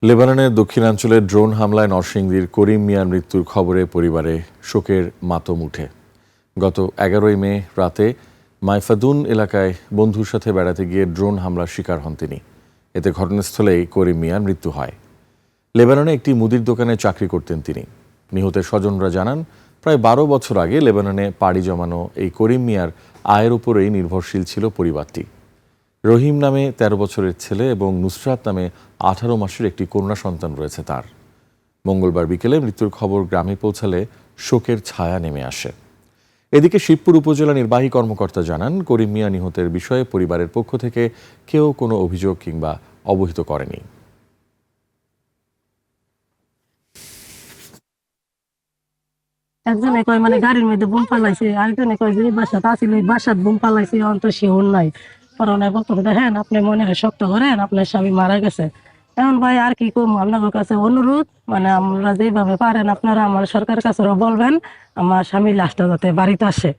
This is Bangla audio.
লেবাননের দক্ষিণাঞ্চলের ড্রোন হামলায় নরসিংদীর করিম মিয়ার মৃত্যুর খবরে পরিবারে শোকের মাতম উঠে। গত 11ই মে রাতে মাইফাদুন এলাকায় বন্ধুর সাথে বেড়াতে গিয়ে ড্রোন হামলার শিকার হন তিনি। এতে ঘটনাস্থলেই করিম মিয়ার মৃত্যু হয়। লেবাননে একটি মুদির দোকানে চাকরি করতেন তিনি। নিহতের স্বজনরা জানান, প্রায় 12 বছর আগে লেবাননে পাড়ি জমানো এই করিম মিয়ার আয়ের উপরেই নির্ভরশীল ছিল পরিবারটি। রহিম নামে 13 বছরের ছেলে এবং নুসরাত নামে 18 মাসের একটি কন্যা সন্তান রয়েছে তার। মঙ্গলবার বিকেলে মৃত্যুর খবর গ্রামে পৌঁছালে শোকের ছায়া নেমে আসে। এদিকে শিবপুর উপজেলা নির্বাহী কর্মকর্তা জানান, করিম মিয়া নিহতের বিষয়ে পরিবারের পক্ষ থেকে কেউ কোনো অভিযোগ কিংবা অবহিত করেনি। একজনে কয় মানে গাড়ির মধ্যে বোম পালাইছে, আরেকজনে কয় যে বাসাত আসিল বাসাত বোম পালাইছে, অন্ত শিওর নাই। কারণ বক্তব্য দেখেন, আপনি মনে শক্ত করেন, আপনার স্বামী মারা গেছে। এখন ভাই আর কি করবো, আপনাদের কাছে অনুরোধ, মানে আমরা যেভাবে পারেন আপনারা আমার সরকারের কাছে বলবেন আমার স্বামী লাশটা যাতে বাড়িতে আসে।